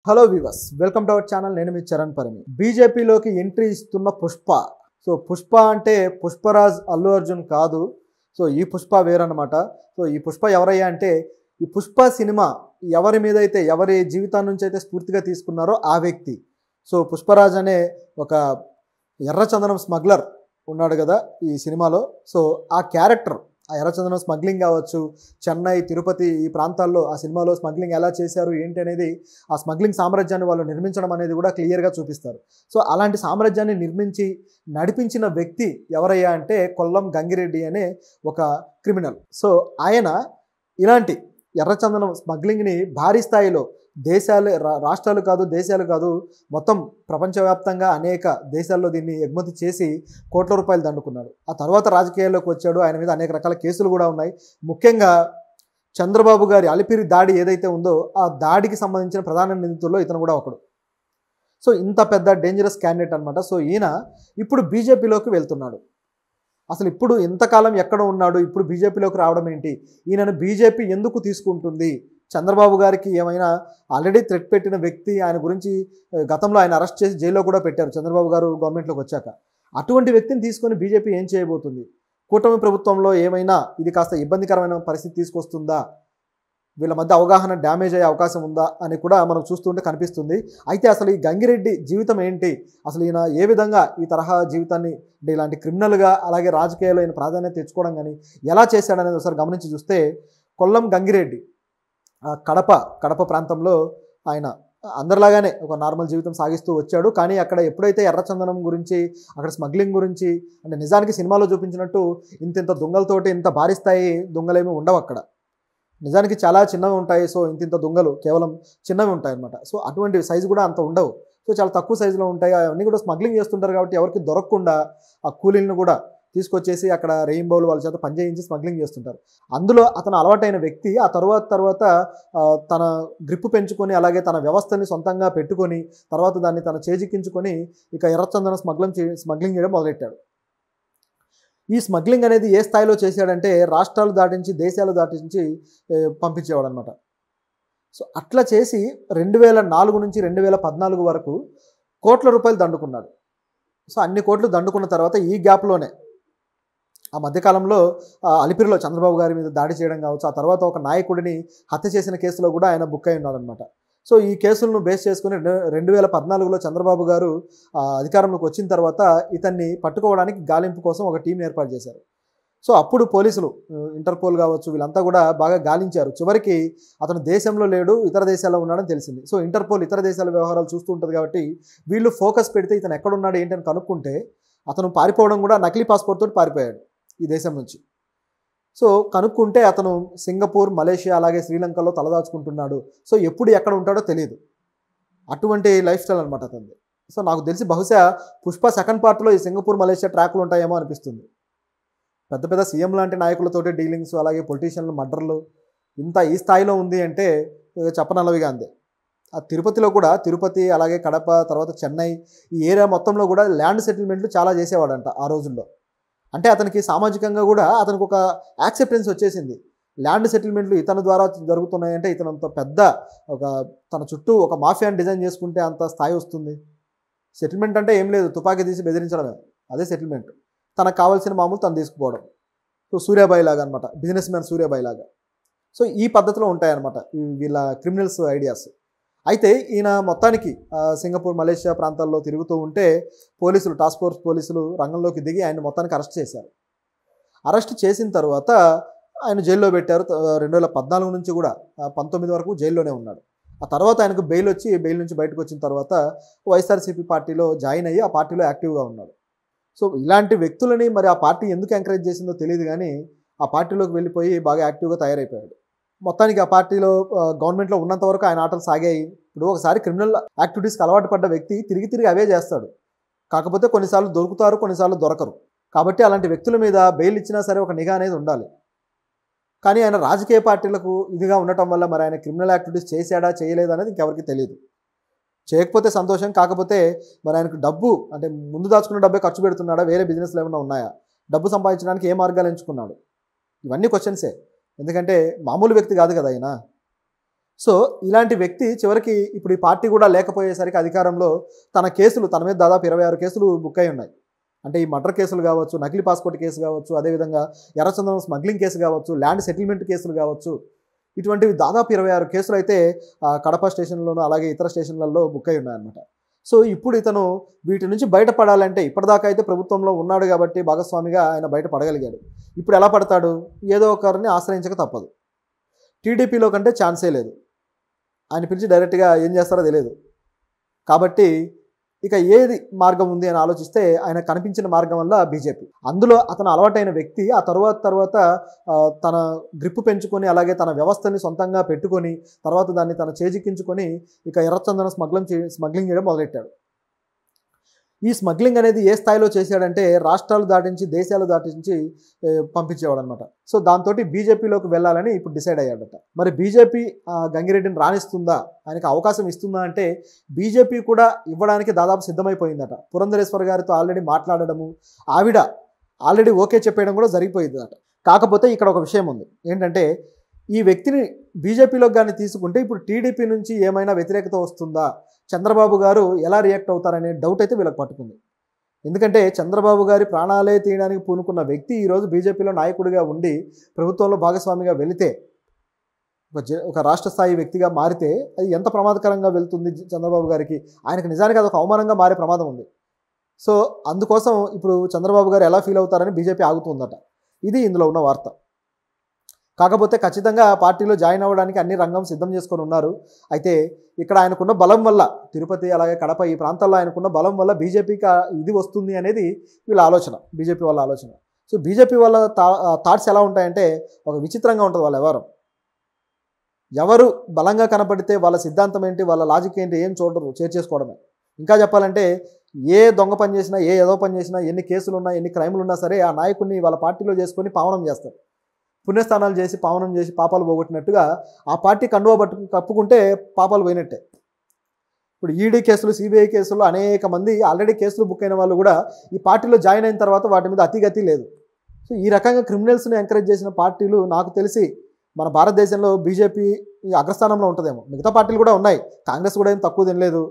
Hello viewers, welcome to our channel. నేను మీ చరణ్ పరిమి. బీజేపీలోకి entry ఇస్తున్న పుష్ప. సో పుష్ప అంటే పుష్పరాజ్ అల్లు అర్జున్ కాదు. సో ఈ పుష్ప వేరన్నమాట. సో ఈ పుష్ప ఎవరయ్యా అంటే, ఈ పుష్ప సినిమా ఎవరి మీద అయితే, ఎవరి జీవితాన్ని నుంచి అయితే స్ఫూర్తిగా తీసుకున్నారో ఆ వ్యక్తి. సో పుష్పరాజ్ అనే ఒక ఎర్రచందనం స్మగ్లర్ ఉన్నాడు కదా ఈ సినిమాలో. సో ఆ క్యారెక్టర్, ఆ ఎర్రచందనం స్మగ్లింగ్ కావచ్చు, చెన్నై, తిరుపతి ఈ ప్రాంతాల్లో ఆ సినిమాలో స్మగ్లింగ్ ఎలా చేశారు ఏంటి అనేది, ఆ స్మగ్లింగ్ సామ్రాజ్యాన్ని వాళ్ళు నిర్మించడం అనేది కూడా క్లియర్గా చూపిస్తారు. సో అలాంటి సామ్రాజ్యాన్ని నిర్మించి నడిపించిన వ్యక్తి ఎవరయ్యా అంటే కొల్లం గంగిరెడ్డి అనే ఒక క్రిమినల్. సో ఆయన ఇలాంటి ఎర్రచందనం స్మగ్లింగ్ని భారీ స్థాయిలో రాష్ట్రాలు కాదు, దేశాలు కాదు, మొత్తం ప్రపంచవ్యాప్తంగా అనేక దేశాల్లో దీన్ని ఎగుమతి చేసి కోట్ల రూపాయలు దండుకున్నాడు. ఆ తర్వాత రాజకీయాల్లోకి వచ్చాడు. ఆయన మీద అనేక రకాల కేసులు కూడా ఉన్నాయి. ముఖ్యంగా చంద్రబాబు గారి అలిపిరి దాడి ఏదైతే ఉందో ఆ దాడికి సంబంధించిన ప్రధాన నిందితుల్లో ఇతను కూడా ఒకడు. సో ఇంత పెద్ద డేంజరస్ క్యాండిడేట్ అనమాట. సో ఈయన ఇప్పుడు బీజేపీలోకి వెళ్తున్నాడు. అసలు ఇప్పుడు ఇంతకాలం ఎక్కడ ఉన్నాడు, ఇప్పుడు బీజేపీలోకి రావడం ఏంటి, ఈయనను బీజేపీ ఎందుకు తీసుకుంటుంది, చంద్రబాబు గారికి ఏమైనా ఆల్రెడీ థ్రెట్ పెట్టిన వ్యక్తి, ఆయన గురించి గతంలో ఆయన అరెస్ట్ చేసి జైల్లో కూడా పెట్టారు చంద్రబాబు గారు గవర్నమెంట్లోకి వచ్చాక. అటువంటి వ్యక్తిని తీసుకొని బీజేపీ ఏం చేయబోతుంది, కూటమి ప్రభుత్వంలో ఏమైనా ఇది కాస్త ఇబ్బందికరమైన పరిస్థితి తీసుకొస్తుందా, వీళ్ళ మధ్య అవగాహన డ్యామేజ్ అయ్యే అవకాశం ఉందా అని కూడా మనం చూస్తుంటే కనిపిస్తుంది. అయితే అసలు ఈ గంగిరెడ్డి జీవితం ఏంటి, అసలు ఈయన ఏ విధంగా ఈ తరహా జీవితాన్ని అంటే ఇలాంటి క్రిమినల్గా అలాగే రాజకీయాల్లో ఈయన ప్రాధాన్యత తెచ్చుకోవడం కానీ ఎలా చేశాడనేది ఒకసారి గమనించి చూస్తే, కొల్లం గంగిరెడ్డి కడప ప్రాంతంలో ఆయన అందరిలాగానే ఒక నార్మల్ జీవితం సాగిస్తూ వచ్చాడు. కానీ అక్కడ ఎప్పుడైతే ఎర్రచందనం గురించి, అక్కడ స్మగ్లింగ్ గురించి, అంటే నిజానికి సినిమాలో చూపించినట్టు ఇంత దొంగలతోటి ఇంత భారీ స్థాయి దొంగలేమీ ఉండవు అక్కడ. నిజానికి చాలా చిన్నవి ఉంటాయి. సో ఇంత దొంగలు కేవలం చిన్నవి ఉంటాయి అన్నమాట. సో అటువంటి సైజు కూడా అంత ఉండవు. సో చాలా తక్కువ సైజులో ఉంటాయి. అవన్నీ కూడా స్మగ్లింగ్ చేస్తుంటారు కాబట్టి ఎవరికి దొరకకుండా ఆ కూలీలను కూడా తీసుకొచ్చేసి అక్కడ రెయిన్బోలు వాళ్ళ చేత పనిచేయించి స్మగ్లింగ్ చేస్తుంటారు. అందులో అతను అలవాటైన వ్యక్తి ఆ తర్వాత తన గ్రిప్ పెంచుకొని, అలాగే తన వ్యవస్థని సొంతంగా పెట్టుకొని, తర్వాత దాన్ని తన చేజిక్కించుకొని ఇక ఎర్రచందనం స్మగ్లింగ్ చేయడం మొదలెట్టాడు. ఈ స్మగ్లింగ్ అనేది ఏ స్థాయిలో చేశాడంటే, రాష్ట్రాలు దాటించి, దేశాలు దాటించి పంపించేవాడు అనమాట. సో అట్లా చేసి 2004 నుంచి 2014 వరకు కోట్ల రూపాయలు దండుకున్నాడు. సో అన్ని కోట్లు దండుకున్న తర్వాత ఈ గ్యాప్లోనే ఆ మధ్యకాలంలో అలిపిరిలో చంద్రబాబు గారి మీద దాడి చేయడం కావచ్చు, ఆ తర్వాత ఒక నాయకుడిని హత్య చేసిన కేసులో కూడా ఆయన బుక్ అయి ఉన్నాడనమాట. సో ఈ కేసులను బేస్ చేసుకుని 2014లో చంద్రబాబు గారు అధికారంలోకి వచ్చిన తర్వాత ఇతన్ని పట్టుకోవడానికి గాలింపు కోసం ఒక టీంని ఏర్పాటు చేశారు. సో అప్పుడు పోలీసులు, ఇంటర్పోల్ కావచ్చు, వీళ్ళంతా కూడా బాగా గాలించారు. చివరికి అతను దేశంలో లేడు, ఇతర దేశాల్లో ఉన్నాడని తెలిసింది. సో ఇంటర్పోల్ ఇతర దేశాల వ్యవహారాలు చూస్తూ ఉంటుంది కాబట్టి వీళ్ళు ఫోకస్ పెడితే ఇతను ఎక్కడున్నాడు ఏంటని కనుక్కుంటే, అతను పారిపోవడం కూడా నకిలీ పాస్పోర్ట్ తోటి పారిపోయాడు ఈ దేశం నుంచి. సో కనుక్కుంటే అతను సింగపూర్, మలేషియా అలాగే శ్రీలంకలో తలదాచుకుంటున్నాడు. సో ఎప్పుడు ఎక్కడ ఉంటాడో తెలియదు. అటువంటి లైఫ్ స్టైల్ అనమాట అతనిది. సో నాకు తెలిసి బహుశా పుష్ప సెకండ్ పార్ట్లో ఈ సింగపూర్, మలేషియా ట్రాక్లు ఉంటాయేమో అనిపిస్తుంది. పెద్ద పెద్ద సీఎం లాంటి నాయకులతోటి డీలింగ్స్, అలాగే పొలిటీషియన్లు మర్డర్లు ఇంత ఈ స్థాయిలో ఉంది అంటే చెప్పనలవిగా అందే. ఆ తిరుపతిలో కూడా, తిరుపతి అలాగే కడప, తర్వాత చెన్నై ఈ ఏరియా మొత్తంలో కూడా ల్యాండ్ సెటిల్మెంట్లు చాలా చేసేవాడంట ఆ రోజుల్లో. అంటే అతనికి సామాజికంగా కూడా అతనికి ఒక యాక్సెప్టెన్స్ వచ్చేసింది. ల్యాండ్ సెటిల్మెంట్లు ఇతని ద్వారా జరుగుతున్నాయంటే ఇతను అంత పెద్ద తన చుట్టూ ఒక మాఫియాని డిజైన్ చేసుకుంటే అంత స్థాయి వస్తుంది. సెటిల్మెంట్ అంటే ఏం లేదు, తుపాకీ తీసి బెదిరించడమే, అదే సెటిల్మెంట్. తనకు కావాల్సిన మామూలు తను తీసుకుపోవడం. సో సూర్యాబాయి లాగా అనమాట, బిజినెస్ మ్యాన్ సూర్యాబాయి లాగా. సో ఈ పద్ధతిలో ఉంటాయన్నమాట వీళ్ళ క్రిమినల్స్ ఐడియాస్. అయితే ఈయన మొత్తానికి సింగపూర్, మలేషియా ప్రాంతాల్లో తిరుగుతూ ఉంటే పోలీసులు, టాస్క్ ఫోర్స్ పోలీసులు రంగంలోకి దిగి ఆయన మొత్తానికి అరెస్ట్ చేశారు. అరెస్ట్ చేసిన తర్వాత ఆయన జైల్లో పెట్టారు. 2014 నుంచి కూడా 19 వరకు జైల్లోనే ఉన్నాడు. ఆ తర్వాత ఆయనకు బెయిల్ వచ్చి, బెయిల్ నుంచి బయటకు వచ్చిన తర్వాత వైఎస్ఆర్సీపీ పార్టీలో జాయిన్ అయ్యి ఆ పార్టీలో యాక్టివ్గా ఉన్నాడు. సో ఇలాంటి వ్యక్తులని మరి ఆ పార్టీ ఎందుకు ఎంకరేజ్ చేసిందో తెలియదు, కానీ ఆ పార్టీలోకి వెళ్ళిపోయి బాగా యాక్టివ్గా తయారైపోయాడు. మొత్తానికి ఆ పార్టీలో గవర్నమెంట్లో ఉన్నంత వరకు ఆయన ఆటలు సాగాయి. ఇప్పుడు ఒకసారి క్రిమినల్ యాక్టివిటీస్కి అలవాటు పడ్డ వ్యక్తి తిరిగి అవే చేస్తాడు. కాకపోతే కొన్నిసార్లు దొరుకుతారు, కొన్నిసార్లు దొరకరు. కాబట్టి అలాంటి వ్యక్తుల మీద బెయిల్ ఇచ్చినా సరే ఒక నిఘా అనేది ఉండాలి. కానీ ఆయన రాజకీయ పార్టీలకు ఇదిగా ఉండటం వల్ల మరి ఆయన క్రిమినల్ యాక్టివిటీస్ చేశాడా చేయలేదా అనేది ఇంకెవరికి తెలియదు. చేయకపోతే సంతోషం, కాకపోతే మరి ఆయనకు డబ్బు అంటే ముందు దాచుకున్న డబ్బే ఖర్చు పెడుతున్నాడా, వేరే బిజినెస్లు ఏమైనా ఉన్నాయా, డబ్బు సంపాదించడానికి ఏ మార్గాలు ఎంచుకున్నాడు, ఇవన్నీ క్వశ్చన్సే. ఎందుకంటే మామూలు వ్యక్తి కాదు కదా ఆయన. సో ఇలాంటి వ్యక్తి చివరికి ఇప్పుడు ఈ పార్టీ కూడా లేకపోయేసరికి అధికారంలో తన కేసులు తన మీద దాదాపు 26 కేసులు బుక్ అయి ఉన్నాయి. అంటే ఈ మర్డర్ కేసులు కావచ్చు, నకిలీ పాస్పోర్ట్ కేసు కావచ్చు, అదేవిధంగా ఎర్రచందనం స్మగ్లింగ్ కేసు కావచ్చు, ల్యాండ్ సెటిల్మెంట్ కేసులు కావచ్చు, ఇటువంటివి దాదాపు 26 కేసులు అయితే కడప స్టేషన్లోనూ అలాగే ఇతర స్టేషన్లలో బుక్ అయి ఉన్నాయన్నమాట. సో ఇప్పుడు ఇతను వీటి నుంచి బయటపడాలంటే ఇప్పటిదాకా అయితే ప్రభుత్వంలో ఉన్నాడు కాబట్టి భాగస్వామిగా ఆయన బయటపడగలిగాడు. ఇప్పుడు ఎలా పడతాడు? ఏదో ఒకరిని ఆశ్రయించక తప్పదు. టీడీపీలో కంటే ఛాన్సే లేదు. ఆయన పిలిచి డైరెక్ట్గా ఏం చేస్తారో తెలియదు. కాబట్టి ఇక ఏది మార్గం ఉంది అని ఆలోచిస్తే ఆయన కనిపించిన మార్గం వల్ల బీజేపీ. అందులో అతను అలవాటైన వ్యక్తి ఆ తర్వాత తన గ్రిప్పు పెంచుకొని అలాగే తన వ్యవస్థని సొంతంగా పెట్టుకొని తర్వాత దాన్ని తన చేజిక్కించుకొని ఇక ఎర్రచందనం స్మగ్లింగ్ చేయడం మొదలెట్టాడు. ఈ స్మగ్లింగ్ అనేది ఏ స్థాయిలో చేశాడంటే రాష్ట్రాలు దాటించి దేశాలు దాటించి పంపించేవాడు అనమాట. సో దాంతో బీజేపీలోకి వెళ్ళాలని ఇప్పుడు డిసైడ్ అయ్యాడట. మరి బీజేపీ గంగిరెడ్డిని రాణిస్తుందా, ఆయనకి అవకాశం ఇస్తుందా అంటే బీజేపీ కూడా ఇవ్వడానికి దాదాపు సిద్ధమైపోయిందట. పురంధరేశ్వర్ గారితో ఆల్రెడీ మాట్లాడడము, ఆవిడ ఆల్రెడీ ఓకే చెప్పేయడం కూడా జరిగిపోయిందట. కాకపోతే ఇక్కడ ఒక విషయం ఉంది. ఏంటంటే ఈ వ్యక్తిని బీజేపీలోకి కానీ తీసుకుంటే ఇప్పుడు టీడీపీ నుంచి ఏమైనా వ్యతిరేకత వస్తుందా, చంద్రబాబు గారు ఎలా రియాక్ట్ అవుతారనే డౌట్ అయితే వీళ్ళకి పట్టుకుంది. ఎందుకంటే చంద్రబాబు గారి ప్రాణాలే తీయడానికి పూనుకున్న వ్యక్తి ఈరోజు బీజేపీలో నాయకుడిగా ఉండి ప్రభుత్వంలో భాగస్వామిగా వెళితే, ఒక రాష్ట్ర స్థాయి వ్యక్తిగా మారితే అది ఎంత ప్రమాదకరంగా వెళ్తుంది చంద్రబాబు గారికి. ఆయనకు నిజానికి అదొక అవమానంగా మారే ప్రమాదం ఉంది. సో అందుకోసం ఇప్పుడు చంద్రబాబు గారు ఎలా ఫీల్ అవుతారని బీజేపీ ఆగుతుందట. ఇది ఇందులో ఉన్న వార్త. కాకపోతే ఖచ్చితంగా పార్టీలో జాయిన్ అవ్వడానికి అన్ని రంగం సిద్ధం చేసుకొని ఉన్నారు. అయితే ఇక్కడ ఆయనకున్న బలం వల్ల తిరుపతి అలాగే కడప ఈ ప్రాంతాల్లో ఆయనకున్న బలం వల్ల బీజేపీకి ఇది వస్తుంది అనేది వీళ్ళ ఆలోచన, బీజేపీ వాళ్ళ ఆలోచన. సో బీజేపీ వాళ్ళ థాట్స్ ఎలా ఉంటాయంటే ఒక విచిత్రంగా ఉంటుంది. వాళ్ళు ఎవరు బలంగా కనపడితే వాళ్ళ సిద్ధాంతం ఏంటి, వాళ్ళ లాజిక్ ఏంటి ఏం చూడరు, చేర్చేసుకోవడమే. ఇంకా చెప్పాలంటే ఏ దొంగ పని చేసినా, ఏ ఏదో పని చేసినా, ఎన్ని కేసులు ఉన్నా, ఎన్ని క్రైములు ఉన్నా సరే ఆ నాయకుడిని వాళ్ళ పార్టీలో చేసుకొని పావనం చేస్తారు. పుణ్యస్థానాలు చేసి పావనం చేసి పాపాలు పోగొట్టినట్టుగా ఆ పార్టీ కండువా కప్పుకుంటే పాపాలు పోయినట్టే. ఇప్పుడు ఈడీ కేసులు, సిబిఐ కేసులు అనేక మంది ఆల్రెడీ కేసులు బుక్ అయిన వాళ్ళు కూడా ఈ పార్టీలో జాయిన్ అయిన తర్వాత వాటి మీద అతిగతి లేదు. సో ఈ రకంగా క్రిమినల్స్ని ఎంకరేజ్ చేసిన పార్టీలు నాకు తెలిసి మన భారతదేశంలో బీజేపీ అగ్రస్థానంలో ఉంటుందేమో. మిగతా పార్టీలు కూడా ఉన్నాయి, కాంగ్రెస్ కూడా ఏం తక్కువ తినలేదు.